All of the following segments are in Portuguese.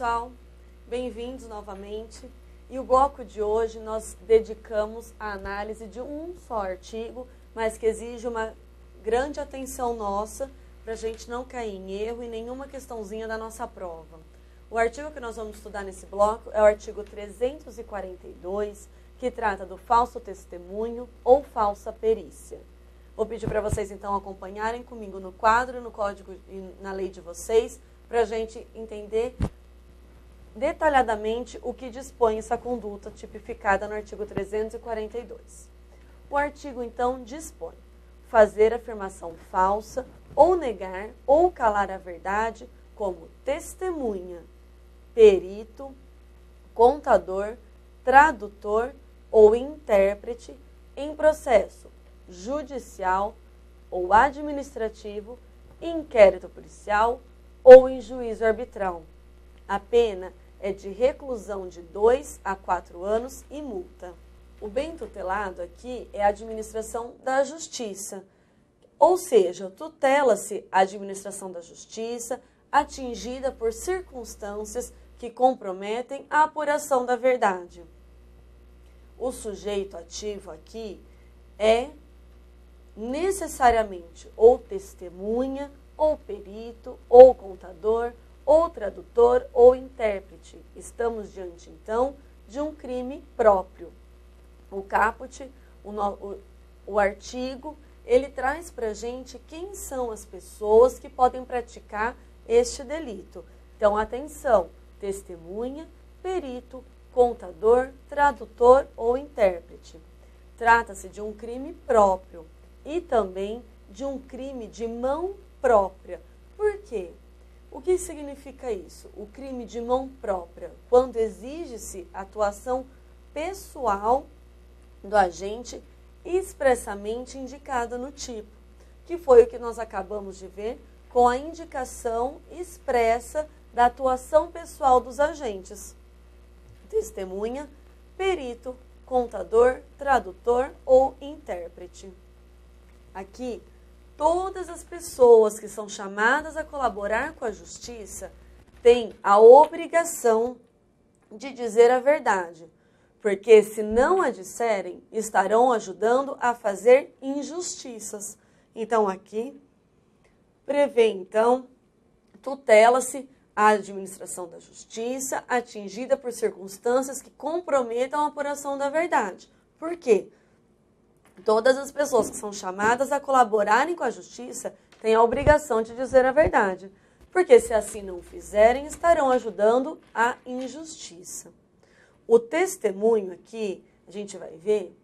pessoal, bem-vindos novamente. E o bloco de hoje nós dedicamos à análise de um só artigo, mas que exige uma grande atenção nossa para a gente não cair em erro em nenhuma questãozinha da nossa prova. O artigo que nós vamos estudar nesse bloco é o artigo 342, que trata do falso testemunho ou falsa perícia. Vou pedir para vocês então acompanharem comigo no quadro, no código e na lei de vocês, para a gente entender detalhadamente o que dispõe essa conduta tipificada no artigo 342. O artigo, então, dispõe fazer afirmação falsa ou negar ou calar a verdade como testemunha, perito, contador, tradutor ou intérprete em processo judicial ou administrativo, inquérito policial ou em juízo arbitral. A pena é de reclusão de 2 a 4 anos e multa. O bem tutelado aqui é a administração da justiça, ou seja, tutela-se a administração da justiça atingida por circunstâncias que comprometem a apuração da verdade. O sujeito ativo aqui é necessariamente ou testemunha, ou perito, ou contador, ou tradutor, ou intérprete. Estamos diante, então, de um crime próprio. O caput, o artigo, ele traz para a gente quem são as pessoas que podem praticar este delito. Então, atenção, testemunha, perito, contador, tradutor ou intérprete. Trata-se de um crime próprio e também de um crime de mão própria. Por quê? O que significa isso? O crime de mão própria, quando exige-se atuação pessoal do agente expressamente indicada no tipo, que foi o que nós acabamos de ver com a indicação expressa da atuação pessoal dos agentes. Testemunha, perito, contador, tradutor ou intérprete. Aqui, todas as pessoas que são chamadas a colaborar com a justiça têm a obrigação de dizer a verdade, porque se não a disserem, estarão ajudando a fazer injustiças. Então, aqui, prevê, então, tutela-se a administração da justiça atingida por circunstâncias que comprometam a apuração da verdade. Por quê? Todas as pessoas que são chamadas a colaborarem com a justiça têm a obrigação de dizer a verdade, porque se assim não fizerem, estarão ajudando a injustiça. O testemunho aqui, a gente vai ver,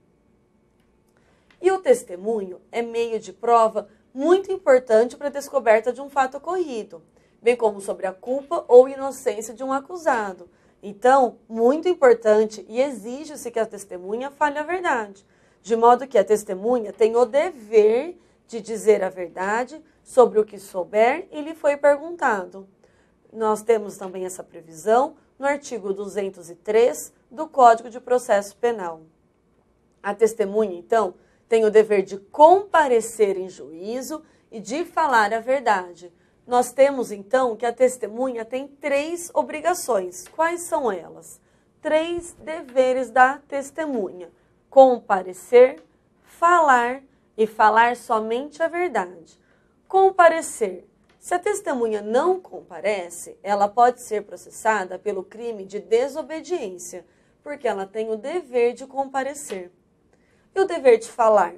e o testemunho é meio de prova muito importante para a descoberta de um fato ocorrido, bem como sobre a culpa ou inocência de um acusado. Então, muito importante e exige-se que a testemunha fale a verdade, de modo que a testemunha tem o dever de dizer a verdade sobre o que souber e lhe foi perguntado. Nós temos também essa previsão no artigo 203 do Código de Processo Penal. A testemunha, então, tem o dever de comparecer em juízo e de falar a verdade. Nós temos, então, que a testemunha tem 3 obrigações. Quais são elas? 3 deveres da testemunha: comparecer, falar e falar somente a verdade. Comparecer. Se a testemunha não comparece, ela pode ser processada pelo crime de desobediência, porque ela tem o dever de comparecer. E o dever de falar?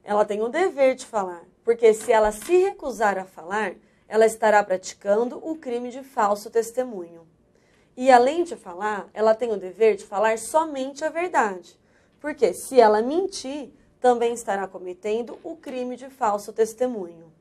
Ela tem o dever de falar, porque se ela se recusar a falar, ela estará praticando o crime de falso testemunho. E além de falar, ela tem o dever de falar somente a verdade, porque se ela mentir, também estará cometendo o crime de falso testemunho.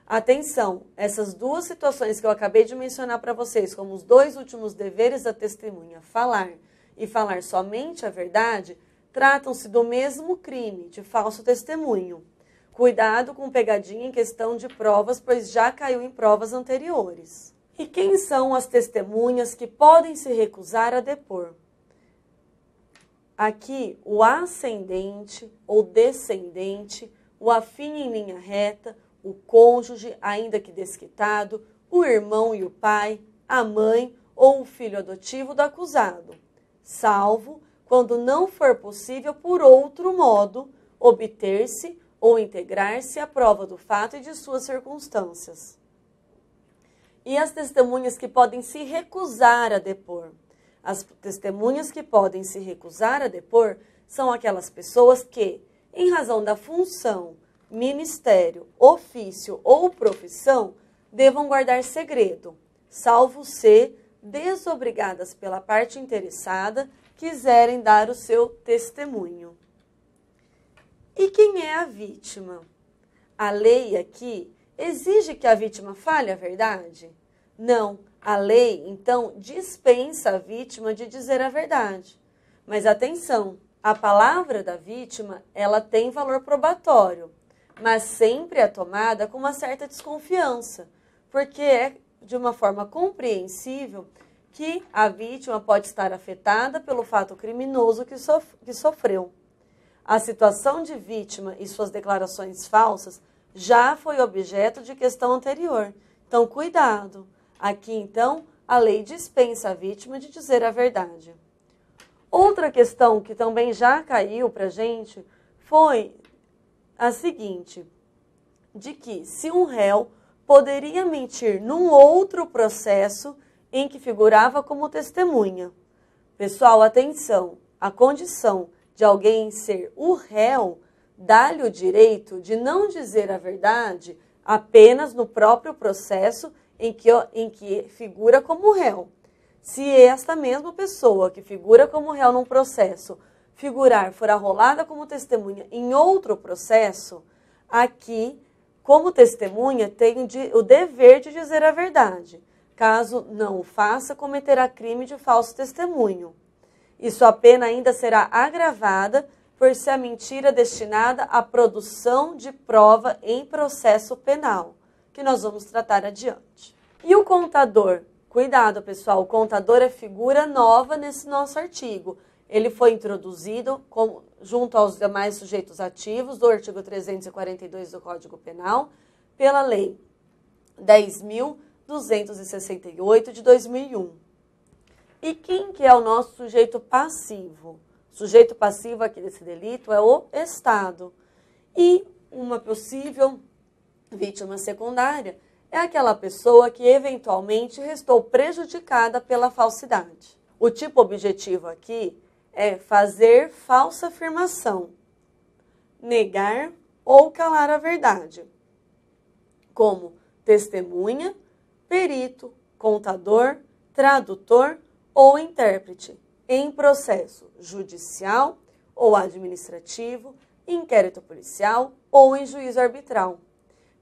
Atenção, essas 2 situações que eu acabei de mencionar para vocês, como os 2 últimos deveres da testemunha, falar e falar somente a verdade, tratam-se do mesmo crime de falso testemunho. Cuidado com pegadinha em questão de provas, pois já caiu em provas anteriores. E quem são as testemunhas que podem se recusar a depor? Aqui, o ascendente ou descendente, o afim em linha reta, o cônjuge, ainda que desquitado, o irmão e o pai, a mãe ou o filho adotivo do acusado, salvo quando não for possível por outro modo obter-se ou integrar-se à prova do fato e de suas circunstâncias. E as testemunhas que podem se recusar a depor. As testemunhas que podem se recusar a depor são aquelas pessoas que, em razão da função, ministério, ofício ou profissão, devam guardar segredo, salvo se, desobrigadas pela parte interessada, quiserem dar o seu testemunho. E quem é a vítima? A lei aqui exige que a vítima fale a verdade? Não, a lei, então, dispensa a vítima de dizer a verdade. Mas atenção, a palavra da vítima, ela tem valor probatório, mas sempre é tomada com uma certa desconfiança, porque é de uma forma compreensível que a vítima pode estar afetada pelo fato criminoso que sofreu. A situação de vítima e suas declarações falsas já foi objeto de questão anterior. Então, cuidado. Aqui, então, a lei dispensa a vítima de dizer a verdade. Outra questão que também já caiu para a gente foi a seguinte, de que se um réu poderia mentir num outro processo em que figurava como testemunha. Pessoal, atenção, a condição de alguém ser o réu dá-lhe o direito de não dizer a verdade apenas no próprio processo em que figura como réu. Se esta mesma pessoa que figura como réu num processo for arrolada como testemunha em outro processo, aqui, como testemunha, tem o dever de dizer a verdade. Caso não o faça, cometerá crime de falso testemunho. E sua pena ainda será agravada por ser a mentira destinada à produção de prova em processo penal, que nós vamos tratar adiante. E o contador? Cuidado, pessoal, o contador é figura nova nesse nosso artigo. Ele foi introduzido junto aos demais sujeitos ativos do artigo 342 do Código Penal pela Lei 10.268 de 2001. E quem que é o nosso sujeito passivo? O sujeito passivo aqui desse delito é o Estado. E uma possível vítima secundária é aquela pessoa que eventualmente restou prejudicada pela falsidade. O tipo objetivo aqui é fazer falsa afirmação, negar ou calar a verdade, como testemunha, perito, contador, tradutor ou intérprete, em processo judicial ou administrativo, inquérito policial ou em juízo arbitral.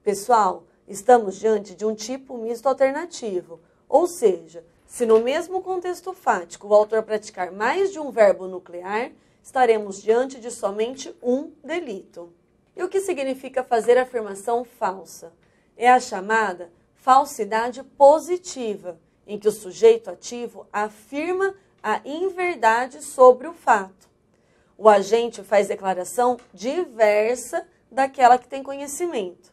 Pessoal, estamos diante de um tipo misto alternativo, ou seja, se no mesmo contexto fático o autor praticar mais de um verbo nuclear, estaremos diante de somente um delito. E o que significa fazer afirmação falsa? É a chamada falsidade positiva, em que o sujeito ativo afirma a inverdade sobre o fato. O agente faz declaração diversa daquela que tem conhecimento.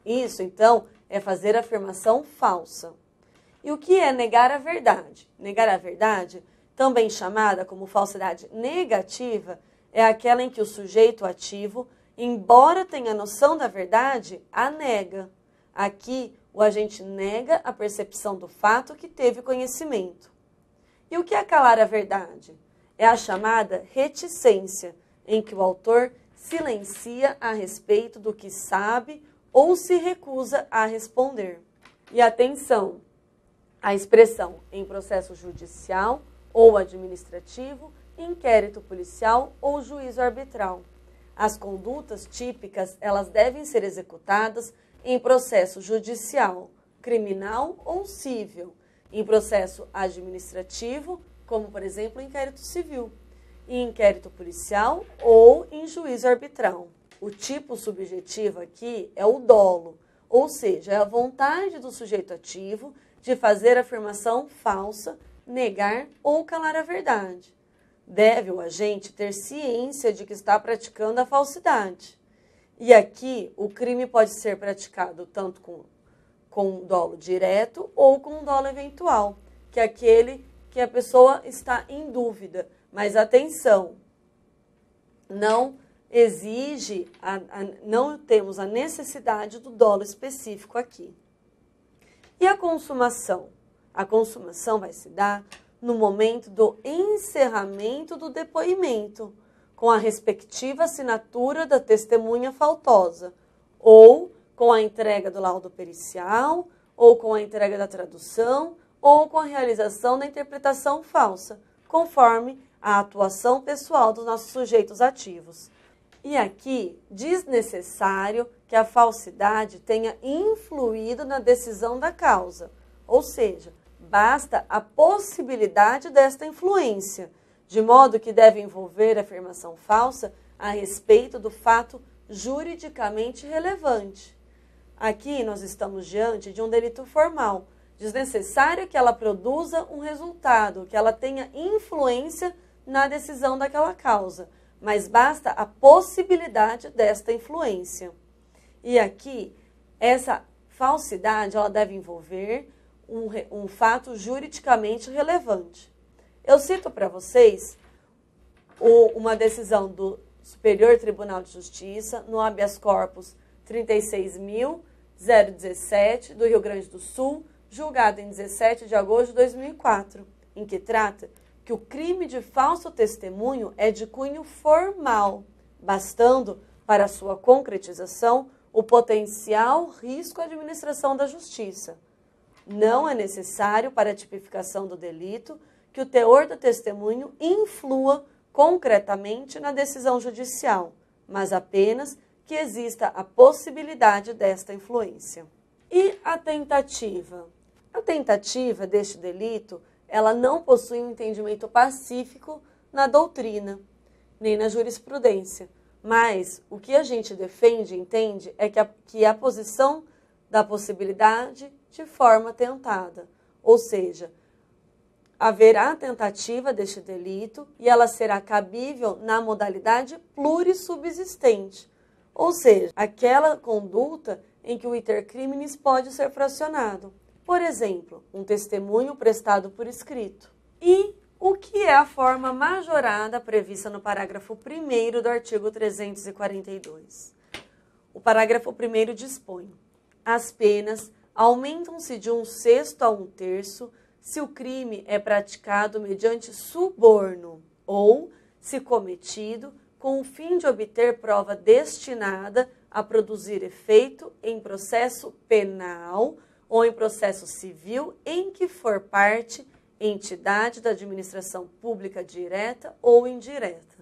Isso, então, é fazer afirmação falsa. E o que é negar a verdade? Negar a verdade, também chamada como falsidade negativa, é aquela em que o sujeito ativo, embora tenha noção da verdade, a nega. Aqui, o agente nega a percepção do fato que teve conhecimento. E o que é calar a verdade? É a chamada reticência, em que o autor silencia a respeito do que sabe ou se recusa a responder. E atenção, a expressão em processo judicial ou administrativo, inquérito policial ou juízo arbitral. As condutas típicas, elas devem ser executadas em processo judicial, criminal ou civil, em processo administrativo, como por exemplo inquérito civil, em inquérito policial ou em juízo arbitral. O tipo subjetivo aqui é o dolo, ou seja, é a vontade do sujeito ativo de fazer afirmação falsa, negar ou calar a verdade. Deve o agente ter ciência de que está praticando a falsidade. E aqui o crime pode ser praticado tanto com dolo direto ou com dolo eventual, que aquele que a pessoa está em dúvida. Mas atenção, não exige, não temos a necessidade do dolo específico aqui. E a consumação? A consumação vai se dar no momento do encerramento do depoimento, com a respectiva assinatura da testemunha faltosa, ou com a entrega do laudo pericial, ou com a entrega da tradução, ou com a realização da interpretação falsa, conforme a atuação pessoal dos nossos sujeitos ativos. E aqui, desnecessário que a falsidade tenha influído na decisão da causa, ou seja, basta a possibilidade desta influência, de modo que deve envolver a afirmação falsa a respeito do fato juridicamente relevante. Aqui nós estamos diante de um delito formal, desnecessário que ela produza um resultado, que ela tenha influência na decisão daquela causa, mas basta a possibilidade desta influência. E aqui, essa falsidade ela deve envolver um fato juridicamente relevante. Eu cito para vocês uma decisão do Superior Tribunal de Justiça no habeas corpus 36.017 do Rio Grande do Sul, julgado em 17 de agosto de 2004, em que trata que o crime de falso testemunho é de cunho formal, bastando para sua concretização o potencial risco à administração da justiça. Não é necessário para a tipificação do delito que o teor do testemunho influa concretamente na decisão judicial, mas apenas que exista a possibilidade desta influência. E a tentativa? A tentativa deste delito, ela não possui um entendimento pacífico na doutrina, nem na jurisprudência, mas o que a gente defende e entende é que a posição da possibilidade de forma tentada, ou seja, haverá tentativa deste delito e ela será cabível na modalidade plurissubsistente, ou seja, aquela conduta em que o iter criminis pode ser fracionado. Por exemplo, um testemunho prestado por escrito. E o que é a forma majorada prevista no parágrafo 1º do artigo 342? O parágrafo 1º dispõe: as penas aumentam-se de 1/6 a 1/3 se o crime é praticado mediante suborno ou se cometido com o fim de obter prova destinada a produzir efeito em processo penal ou em processo civil em que for parte entidade da administração pública direta ou indireta.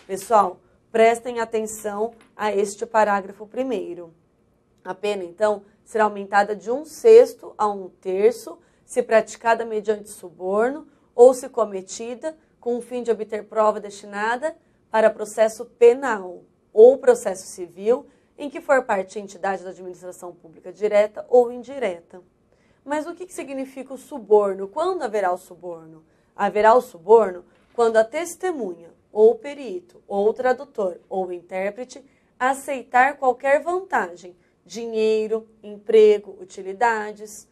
Pessoal, prestem atenção a este parágrafo 1º. A pena, então, será aumentada de 1/6 a 1/3 se praticada mediante suborno ou se cometida com o fim de obter prova destinada para processo penal ou processo civil em que for parte entidade da administração pública direta ou indireta. Mas o que significa o suborno? Quando haverá o suborno? Haverá o suborno quando a testemunha, ou o perito, ou o tradutor, ou o intérprete aceitar qualquer vantagem, dinheiro, emprego, utilidades,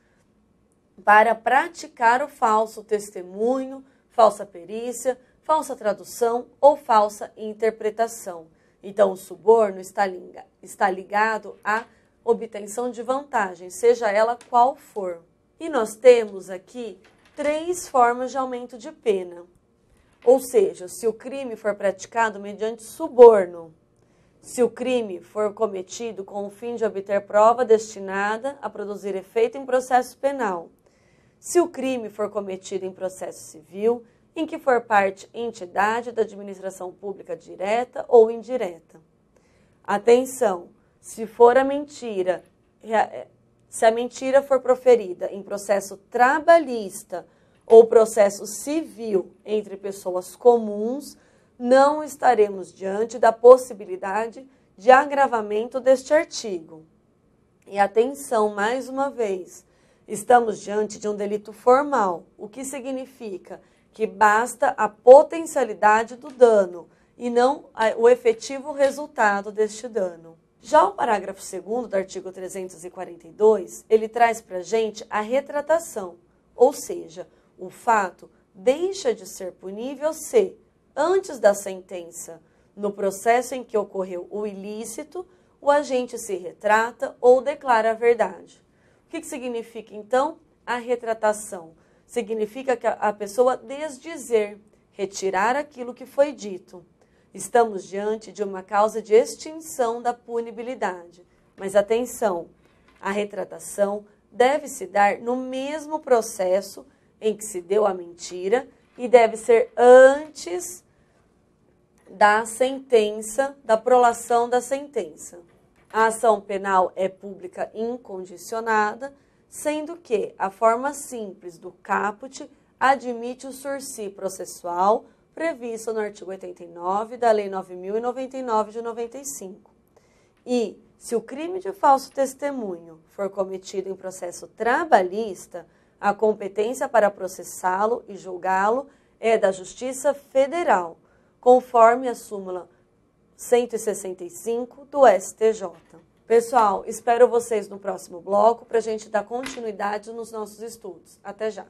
para praticar o falso testemunho, falsa perícia, falsa tradução ou falsa interpretação. Então, o suborno está ligado à obtenção de vantagem, seja ela qual for. E nós temos aqui 3 formas de aumento de pena. Ou seja, se o crime for praticado mediante suborno, se o crime for cometido com o fim de obter prova destinada a produzir efeito em processo penal, se o crime for cometido em processo civil, em que for parte entidade da administração pública direta ou indireta. Atenção, se a mentira for proferida em processo trabalhista ou processo civil entre pessoas comuns, não estaremos diante da possibilidade de agravamento deste artigo. E atenção, mais uma vez, estamos diante de um delito formal, o que significa que basta a potencialidade do dano e não o efetivo resultado deste dano. Já o parágrafo 2º do artigo 342, ele traz para a gente a retratação, ou seja, O fato deixa de ser punível se, antes da sentença, no processo em que ocorreu o ilícito, o agente se retrata ou declara a verdade. O que significa, então, a retratação? Significa que a pessoa desdizer, retirar aquilo que foi dito. Estamos diante de uma causa de extinção da punibilidade. Mas atenção, a retratação deve se dar no mesmo processo em que se deu a mentira e deve ser antes da sentença, da prolação da sentença. A ação penal é pública incondicionada, sendo que a forma simples do caput admite o sursi processual previsto no artigo 89 da Lei 9.099 de 95. E, se o crime de falso testemunho for cometido em processo trabalhista, a competência para processá-lo e julgá-lo é da Justiça Federal, conforme a súmula 165 do STJ. Pessoal, espero vocês no próximo bloco para a gente dar continuidade nos nossos estudos. Até já!